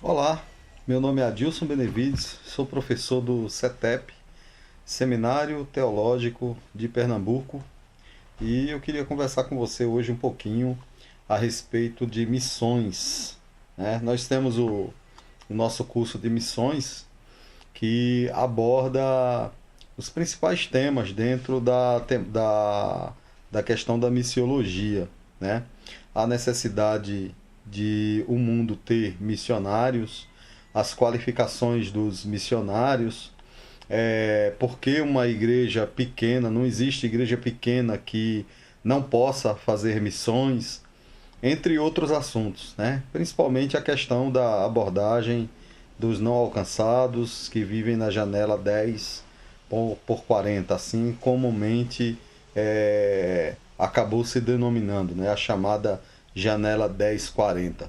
Olá, meu nome é Adilson Benevides, sou professor do CETEP, Seminário Teológico de Pernambuco, e eu queria conversar com você hoje um pouquinho a respeito de missões, né? Nós temos o nosso curso de missões que aborda os principais temas dentro da questão da missiologia, né? A necessidade de o mundo ter missionários, as qualificações dos missionários, porque uma igreja pequena, não existe igreja pequena que não possa fazer missões, entre outros assuntos, né? Principalmente a questão da abordagem dos não alcançados que vivem na janela 10 por 40, assim comumente acabou se denominando, né? A chamada janela 10-40.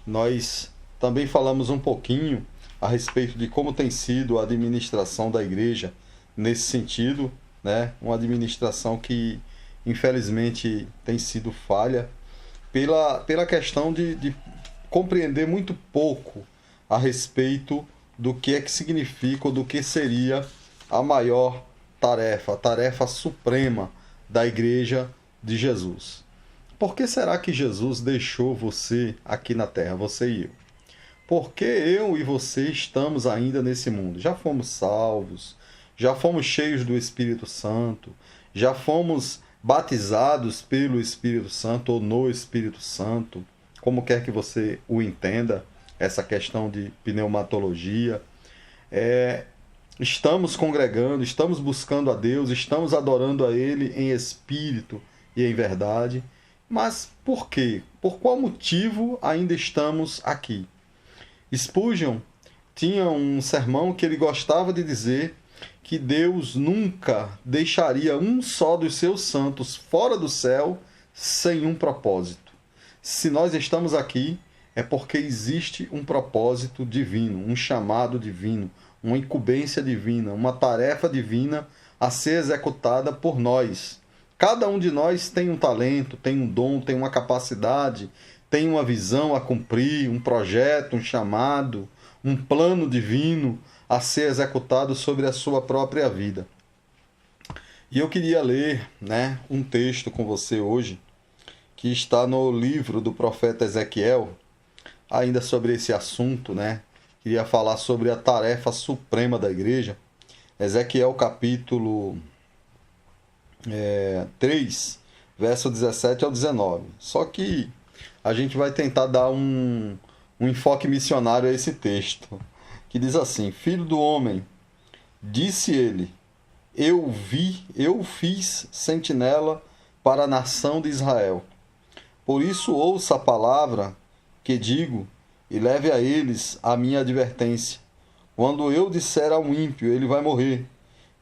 Nós também falamos um pouquinho a respeito de como tem sido a administração da igreja nesse sentido, né? Uma administração que infelizmente tem sido falha pela questão de compreender muito pouco a respeito do que é que significa ou do que seria a maior tarefa, a tarefa suprema da igreja de Jesus. Por que será que Jesus deixou você aqui na terra, você e eu? Por que eu e você estamos ainda nesse mundo? Já fomos salvos, já fomos cheios do Espírito Santo, já fomos batizados pelo Espírito Santo ou no Espírito Santo, como quer que você o entenda, essa questão de pneumatologia. Estamos congregando, estamos buscando a Deus, estamos adorando a Ele em espírito e em verdade. Mas por quê? Por qual motivo ainda estamos aqui? Spurgeon tinha um sermão que ele gostava de dizer que Deus nunca deixaria um só dos seus santos fora do céu sem um propósito. Se nós estamos aqui, é porque existe um propósito divino, um chamado divino, uma incumbência divina, uma tarefa divina a ser executada por nós. Cada um de nós tem um talento, tem um dom, tem uma capacidade, tem uma visão a cumprir, um projeto, um chamado, um plano divino a ser executado sobre a sua própria vida. E eu queria ler, né, um texto com você hoje, que está no livro do profeta Ezequiel, ainda sobre esse assunto, né? Queria falar sobre a tarefa suprema da igreja. Ezequiel capítulo 3, verso 17 ao 19. Só que a gente vai tentar dar um enfoque missionário a esse texto, que diz assim: Filho do homem, disse ele, eu fiz sentinela para a nação de Israel. Por isso ouça a palavra que digo e leve a eles a minha advertência. Quando eu disser ao ímpio, ele vai morrer,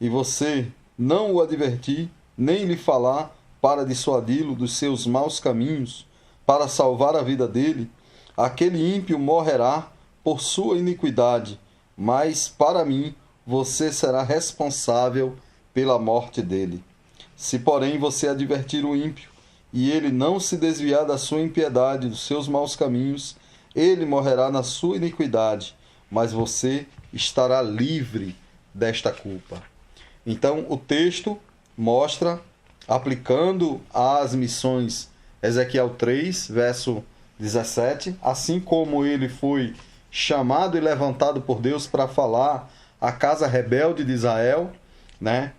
e você não o advertir, nem lhe falar para dissuadi-lo dos seus maus caminhos, para salvar a vida dele, aquele ímpio morrerá por sua iniquidade, mas para mim você será responsável pela morte dele. Se, porém, você advertir o ímpio, e ele não se desviar da sua impiedade, dos seus maus caminhos, ele morrerá na sua iniquidade, mas você estará livre desta culpa. Então, o texto mostra, aplicando às missões Ezequiel 3, verso 17, assim como ele foi chamado e levantado por Deus para falar à casa rebelde de Israel, né?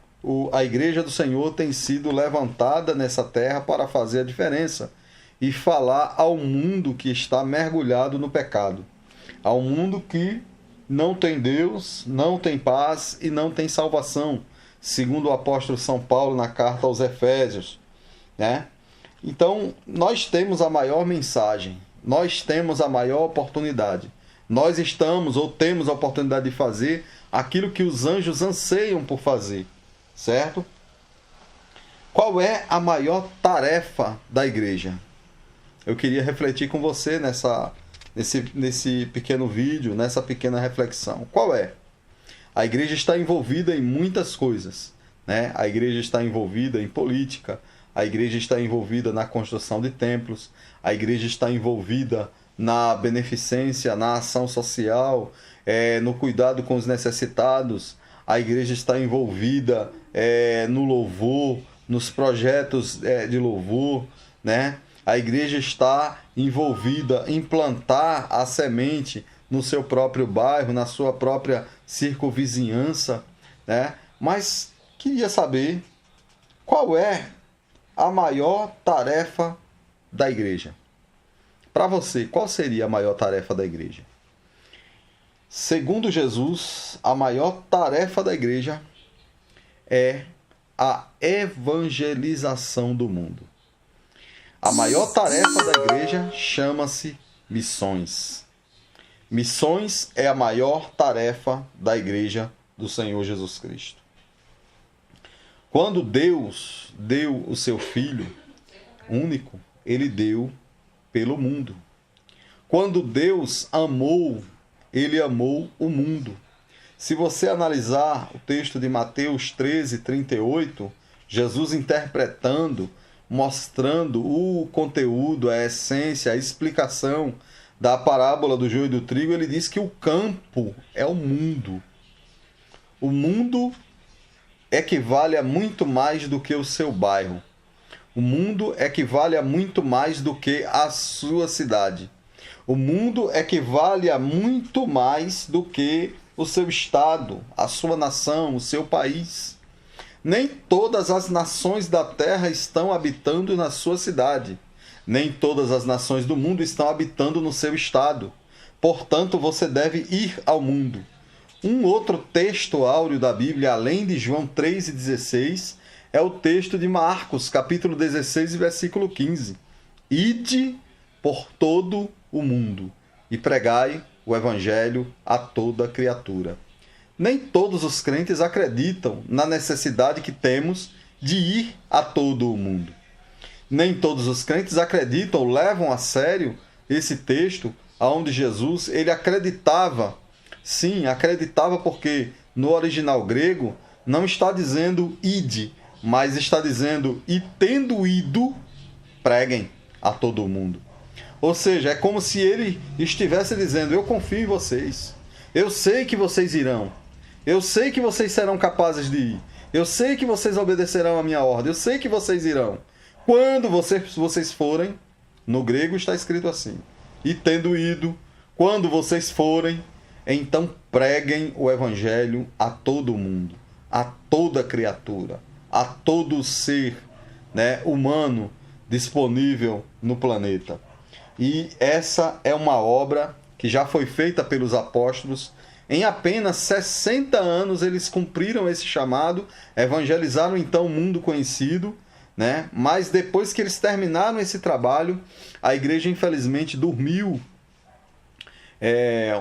A igreja do Senhor tem sido levantada nessa terra para fazer a diferença e falar ao mundo que está mergulhado no pecado, ao mundo que não tem Deus, não tem paz e não tem salvação, segundo o apóstolo São Paulo na carta aos Efésios, né? Então, nós temos a maior mensagem, nós temos a maior oportunidade. Nós estamos ou temos a oportunidade de fazer aquilo que os anjos anseiam por fazer, certo? Qual é a maior tarefa da igreja? Eu queria refletir com você nesse pequeno vídeo, nessa pequena reflexão. Qual é? A igreja está envolvida em muitas coisas, né? A igreja está envolvida em política, a igreja está envolvida na construção de templos, a igreja está envolvida na beneficência, na ação social, no cuidado com os necessitados. A igreja está envolvida no louvor, nos projetos de louvor, né? A igreja está envolvida em plantar a semente no seu próprio bairro, na sua própria circunvizinhança, né? Mas queria saber qual é a maior tarefa da igreja. Para você, qual seria a maior tarefa da igreja? Segundo Jesus, a maior tarefa da igreja é a evangelização do mundo. A maior tarefa da igreja chama-se missões. Missões é a maior tarefa da igreja do Senhor Jesus Cristo. Quando Deus deu o seu Filho único, Ele deu pelo mundo. Quando Deus amou, Ele amou o mundo. Se você analisar o texto de Mateus 13:38, Jesus interpretando, mostrando o conteúdo, a essência, a explicação da parábola do joio e do trigo, ele diz que o campo é o mundo. O mundo equivale a muito mais do que o seu bairro. O mundo equivale a muito mais do que a sua cidade. O mundo equivale a muito mais do que o seu estado, a sua nação, o seu país. Nem todas as nações da terra estão habitando na sua cidade. Nem todas as nações do mundo estão habitando no seu estado. Portanto, você deve ir ao mundo. Um outro texto áureo da Bíblia, além de João 3:16, é o texto de Marcos, capítulo 16, versículo 15. Ide por todo o mundo e pregai o evangelho a toda criatura. Nem todos os crentes acreditam na necessidade que temos de ir a todo o mundo. Nem todos os crentes acreditam, levam a sério esse texto, onde Jesus ele acreditava. Sim, acreditava porque no original grego não está dizendo ide, mas está dizendo e tendo ido, preguem a todo o mundo. Ou seja, é como se ele estivesse dizendo, eu confio em vocês, eu sei que vocês irão, eu sei que vocês serão capazes de ir, eu sei que vocês obedecerão a minha ordem, eu sei que vocês irão. Quando vocês forem, no grego está escrito assim, e tendo ido, quando vocês forem, então preguem o evangelho a todo mundo, a toda criatura, a todo ser, né, humano disponível no planeta. E essa é uma obra que já foi feita pelos apóstolos. Em apenas 60 anos eles cumpriram esse chamado, evangelizaram então o mundo conhecido, né? Mas depois que eles terminaram esse trabalho, a igreja infelizmente dormiu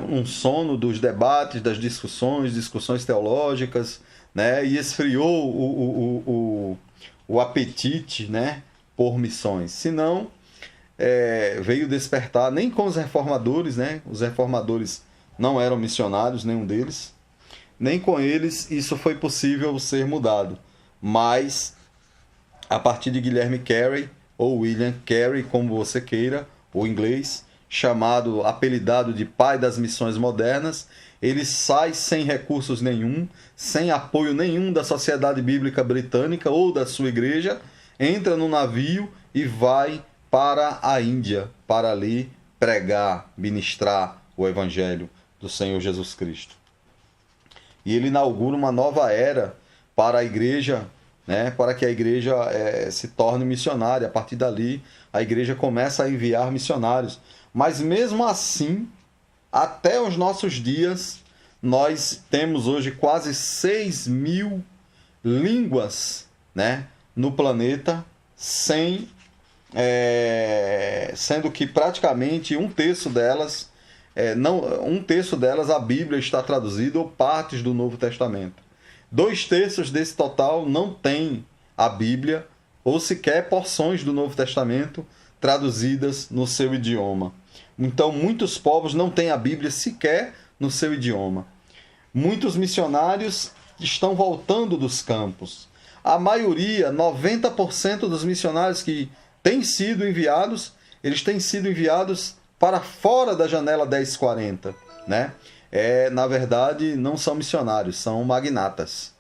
um sono dos debates, das discussões teológicas, né? E esfriou o apetite, né, por missões. Senão, veio despertar, nem com os reformadores, né? Os reformadores não eram missionários, nenhum deles. Nem com eles isso foi possível ser mudado. Mas, a partir de Guilherme Carey, ou William Carey, como você queira, o inglês, apelidado de pai das missões modernas, ele sai sem recursos nenhum, sem apoio nenhum da Sociedade Bíblica Britânica ou da sua igreja, entra no navio e vai para a Índia, para ali pregar, ministrar o Evangelho do Senhor Jesus Cristo. E ele inaugura uma nova era para a igreja, né, para que a igreja se torne missionária. A partir dali, a igreja começa a enviar missionários. Mas mesmo assim, até os nossos dias, nós temos hoje quase 6.000 línguas, né, no planeta, sendo que praticamente um terço delas a Bíblia está traduzida ou partes do Novo Testamento. 2/3 desse total não tem a Bíblia ou sequer porções do Novo Testamento traduzidas no seu idioma. Então, muitos povos não têm a Bíblia sequer no seu idioma. Muitos missionários estão voltando dos campos. A maioria, 90% dos missionários que têm sido enviados, eles têm sido enviados para fora da janela 1040, né? Na verdade, não são missionários, são magnatas.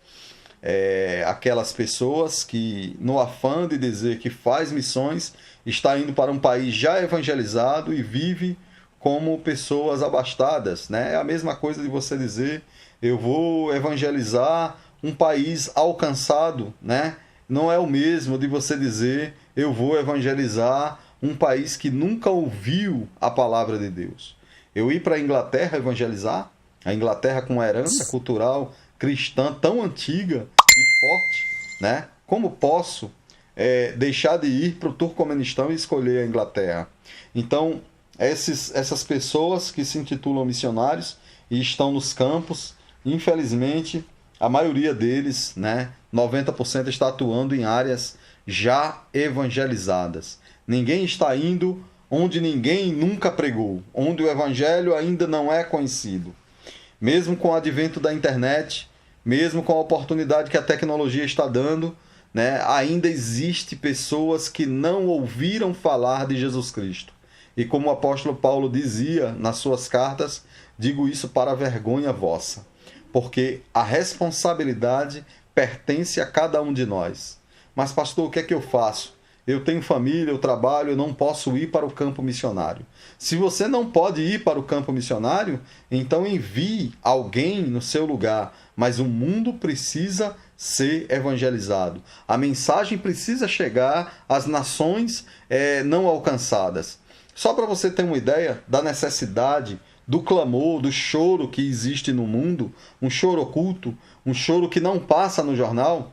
Aquelas pessoas que, no afã de dizer que faz missões, está indo para um país já evangelizado e vive como pessoas abastadas, né? É a mesma coisa de você dizer, eu vou evangelizar um país alcançado, né? Não é o mesmo de você dizer, eu vou evangelizar um país que nunca ouviu a palavra de Deus. Eu ir para a Inglaterra evangelizar, a Inglaterra com uma herança cultural cristã tão antiga e forte, né? Como posso deixar de ir para o Turcomenistão e escolher a Inglaterra? Então, essas pessoas que se intitulam missionários e estão nos campos, infelizmente, a maioria deles, né, 90% está atuando em áreas já evangelizadas. Ninguém está indo onde ninguém nunca pregou, onde o evangelho ainda não é conhecido. Mesmo com o advento da internet, mesmo com a oportunidade que a tecnologia está dando, né, ainda existe pessoas que não ouviram falar de Jesus Cristo. E como o apóstolo Paulo dizia nas suas cartas, digo isso para a vergonha vossa, porque a responsabilidade pertence a cada um de nós. Mas, pastor, o que é que eu faço? Eu tenho família, eu trabalho, eu não posso ir para o campo missionário. Se você não pode ir para o campo missionário, então envie alguém no seu lugar. Mas o mundo precisa ser evangelizado. A mensagem precisa chegar às nações não alcançadas. Só para você ter uma ideia da necessidade, do clamor, do choro que existe no mundo, um choro oculto, um choro que não passa no jornal.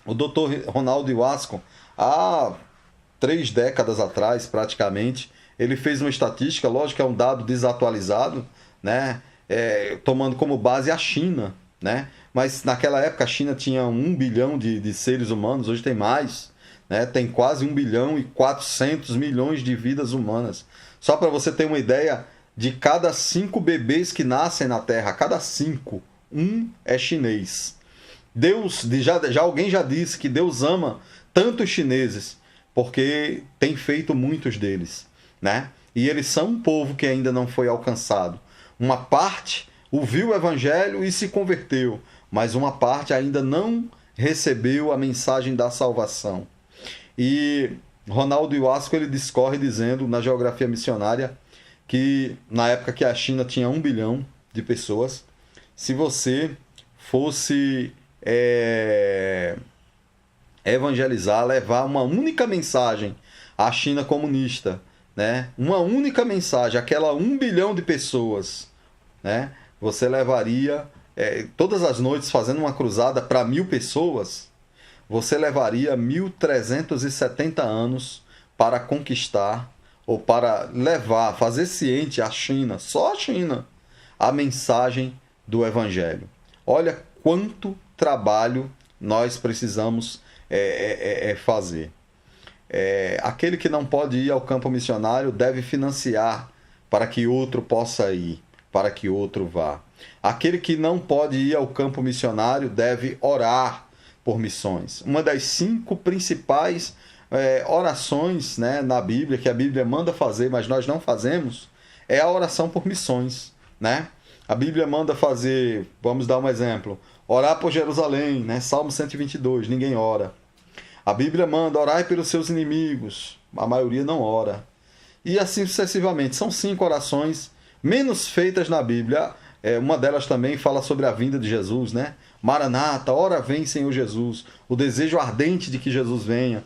O Dr. Ronaldo Iwasco, há 3 décadas atrás, praticamente, ele fez uma estatística, lógico que é um dado desatualizado, né? Tomando como base a China, né? Mas naquela época a China tinha 1 bilhão de seres humanos, hoje tem mais, né? Tem quase 1 bilhão e 400 milhões de vidas humanas. Só para você ter uma ideia, de cada 5 bebês que nascem na Terra, cada 5, 1 é chinês. Deus, alguém já disse que Deus ama tanto os chineses, porque tem feito muitos deles, né? E eles são um povo que ainda não foi alcançado. Uma parte ouviu o evangelho e se converteu, mas uma parte ainda não recebeu a mensagem da salvação. E Ronaldo Iwasco, ele discorre dizendo na Geografia Missionária que na época que a China tinha 1 bilhão de pessoas, se você fosse evangelizar, levar uma única mensagem à China comunista, né? Uma única mensagem, aquela 1 bilhão de pessoas, né? Você levaria, todas as noites fazendo uma cruzada para 1.000 pessoas, você levaria 1.370 anos para conquistar ou para levar, fazer ciente à China, só a China, a mensagem do Evangelho. Olha quanto trabalho nós precisamos fazer. Aquele que não pode ir ao campo missionário deve financiar para que outro possa ir, para que outro vá. Aquele que não pode ir ao campo missionário deve orar por missões. Uma das 5 principais orações, né, na Bíblia, que a Bíblia manda fazer, mas nós não fazemos, é a oração por missões, né? A Bíblia manda fazer, vamos dar um exemplo, orar por Jerusalém, né? Salmo 122, ninguém ora. A Bíblia manda orar pelos seus inimigos, a maioria não ora. E assim sucessivamente. São 5 orações menos feitas na Bíblia. Uma delas também fala sobre a vinda de Jesus, né? Maranata, ora vem Senhor Jesus. O desejo ardente de que Jesus venha.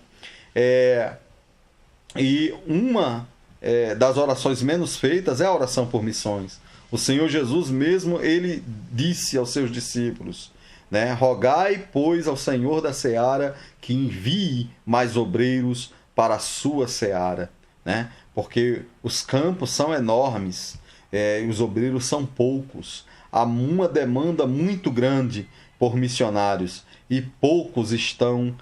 E uma das orações menos feitas é a oração por missões. O Senhor Jesus mesmo, ele disse aos seus discípulos, né? Rogai, pois, ao Senhor da seara que envie mais obreiros para a sua seara, né? Porque os campos são enormes, e os obreiros são poucos. Há uma demanda muito grande por missionários e poucos estão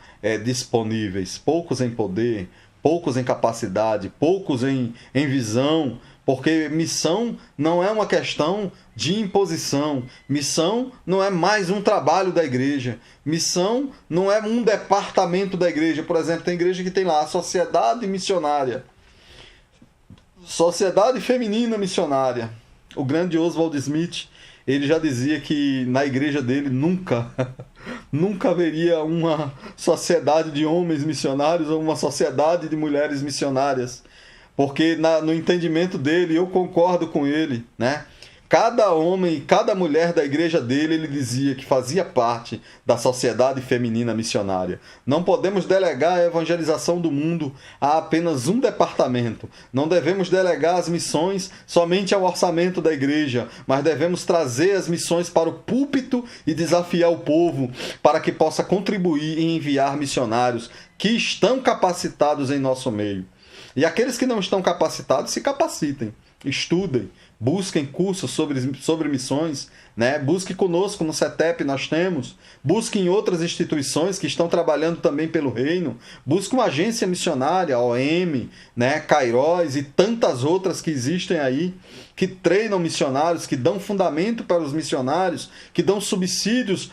disponíveis, poucos em poder, poucos em capacidade, poucos em visão, porque missão não é uma questão de imposição, missão não é mais um trabalho da igreja, missão não é um departamento da igreja. Por exemplo, tem igreja que tem lá a sociedade missionária. Sociedade Feminina Missionária. O grande Oswald Smith, ele já dizia que na igreja dele nunca, nunca haveria uma sociedade de homens missionários ou uma sociedade de mulheres missionárias. Porque no entendimento dele, eu concordo com ele, né? Cada homem, cada mulher da igreja dele, ele dizia que fazia parte da sociedade feminina missionária. Não podemos delegar a evangelização do mundo a apenas um departamento. Não devemos delegar as missões somente ao orçamento da igreja, mas devemos trazer as missões para o púlpito e desafiar o povo para que possa contribuir e enviar missionários que estão capacitados em nosso meio. E aqueles que não estão capacitados, se capacitem, estudem, busquem cursos sobre missões, né? Busque conosco no CETEP, nós temos. Busque em outras instituições que estão trabalhando também pelo reino. Busque uma agência missionária, OM, né? Kairos e tantas outras que existem aí, que treinam missionários, que dão fundamento para os missionários, que dão subsídios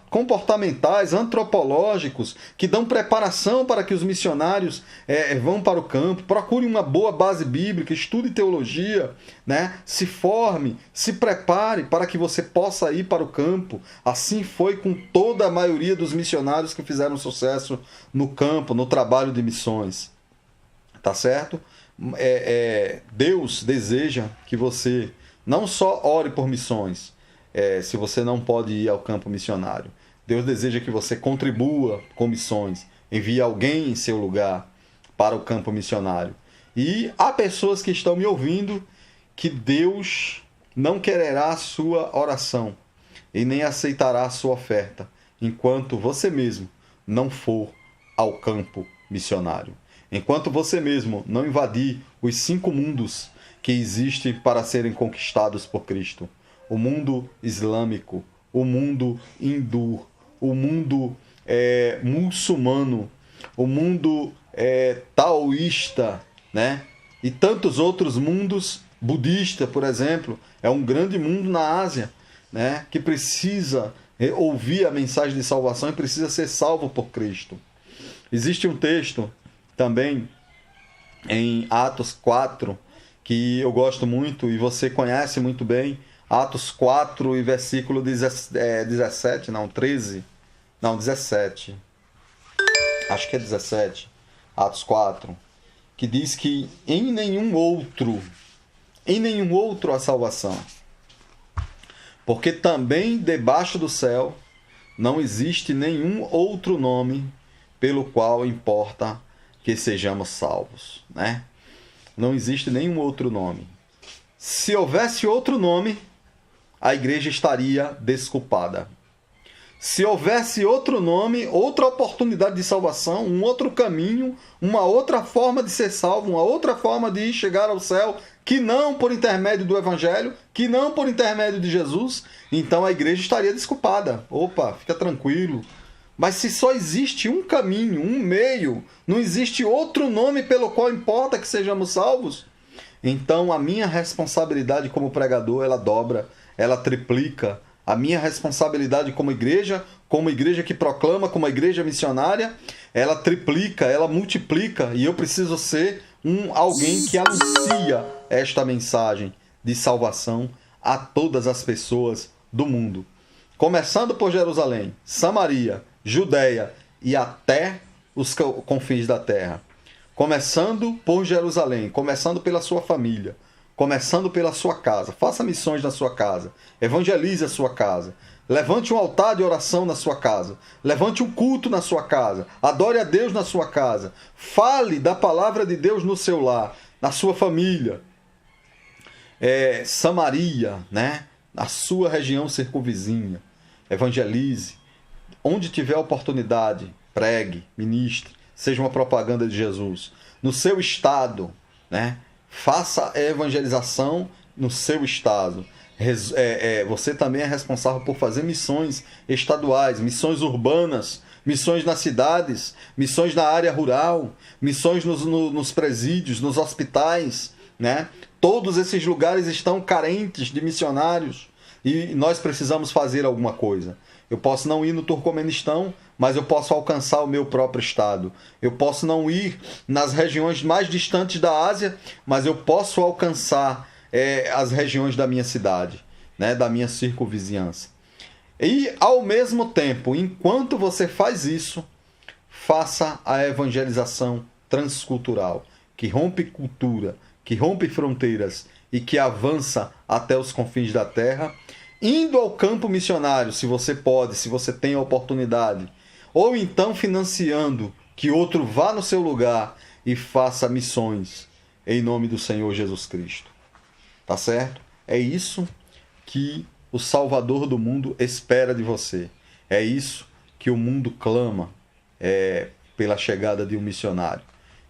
comportamentais, antropológicos, que dão preparação para que os missionários vão para o campo. Procure uma boa base bíblica, estude teologia, né? Se forme, se prepare para que você possa ir para o campo. Assim foi com toda a maioria dos missionários que fizeram sucesso no campo, no trabalho de missões. Tá certo? Deus deseja que você não só ore por missões, se você não pode ir ao campo missionário. Deus deseja que você contribua com missões, envie alguém em seu lugar para o campo missionário. E há pessoas que estão me ouvindo que Deus não quererá a sua oração e nem aceitará a sua oferta enquanto você mesmo não for ao campo missionário. Enquanto você mesmo não invadir os 5 mundos que existem para serem conquistados por Cristo. O mundo islâmico, o mundo hindu, o mundo muçulmano, o mundo taoísta, né? E tantos outros mundos, budista, por exemplo, é um grande mundo na Ásia, né? Que precisa ouvir a mensagem de salvação e precisa ser salvo por Cristo. Existe um texto também em Atos 4, que eu gosto muito e você conhece muito bem, Atos 4 e versículo 17, não, 13, não, 17, acho que é 17, Atos 4, que diz que em nenhum outro há salvação, porque também debaixo do céu não existe nenhum outro nome pelo qual importa que sejamos salvos, né? Não existe nenhum outro nome. Se houvesse outro nome, a igreja estaria desculpada. Se houvesse outro nome, outra oportunidade de salvação, um outro caminho, uma outra forma de ser salvo, uma outra forma de chegar ao céu, que não por intermédio do Evangelho, que não por intermédio de Jesus, então a igreja estaria desculpada. Opa, fica tranquilo. Mas se só existe um caminho, um meio, não existe outro nome pelo qual importa que sejamos salvos, então a minha responsabilidade como pregador, ela dobra, ela triplica. A minha responsabilidade como igreja que proclama, como igreja missionária, ela triplica, ela multiplica, e eu preciso ser alguém que anuncia esta mensagem de salvação a todas as pessoas do mundo. Começando por Jerusalém, Samaria, Judeia e até os confins da terra. Começando por Jerusalém, começando pela sua família, começando pela sua casa. Faça missões na sua casa, evangelize a sua casa, levante um altar de oração na sua casa, levante um culto na sua casa, adore a Deus na sua casa, fale da palavra de Deus no seu lar, na sua família. Samaria, né? Na sua região circunvizinha, evangelize. Onde tiver oportunidade, pregue, ministre, seja uma propaganda de Jesus. No seu estado, né? Faça a evangelização no seu estado. Você também é responsável por fazer missões estaduais, missões urbanas, missões nas cidades, missões na área rural, missões nos presídios, nos hospitais, né? Todos esses lugares estão carentes de missionários. e nós precisamos fazer alguma coisa. Eu posso não ir no Turcomenistão, mas eu posso alcançar o meu próprio estado. Eu posso não ir nas regiões mais distantes da Ásia, mas eu posso alcançar as regiões da minha cidade, né, da minha circunvizinhança. E, ao mesmo tempo, enquanto você faz isso, faça a evangelização transcultural, que rompe cultura, que rompe fronteiras e que avança até os confins da terra, indo ao campo missionário, se você pode, se você tem a oportunidade, ou então financiando que outro vá no seu lugar e faça missões em nome do Senhor Jesus Cristo. Tá certo? É isso que o Salvador do mundo espera de você. É isso que o mundo clama pela chegada de um missionário.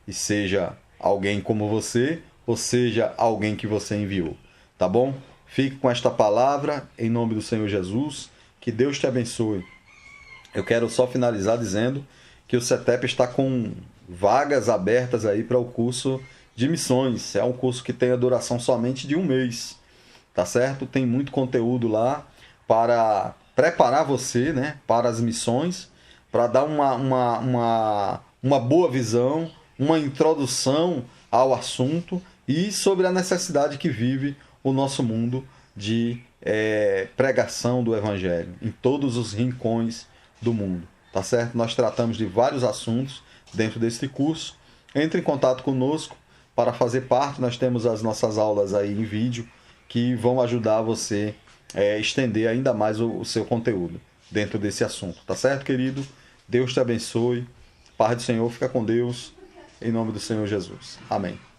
E seja alguém como você, ou seja alguém que você enviou. Tá bom? Fique com esta palavra em nome do Senhor Jesus. Que Deus te abençoe. Eu quero só finalizar dizendo que o CETEP está com vagas abertas aí para o curso de missões. É um curso que tem a duração somente de 1 mês. Tá certo? Tem muito conteúdo lá para preparar você, né, para as missões, para dar uma boa visão, uma introdução ao assunto e sobre a necessidade que vive o nosso mundo de pregação do Evangelho em todos os rincões do mundo. Tá certo? Nós tratamos de vários assuntos dentro deste curso. Entre em contato conosco para fazer parte. Nós temos as nossas aulas aí em vídeo que vão ajudar você a estender ainda mais o seu conteúdo dentro desse assunto. Tá certo, querido? Deus te abençoe. Paz do Senhor, fica com Deus. Em nome do Senhor Jesus. Amém.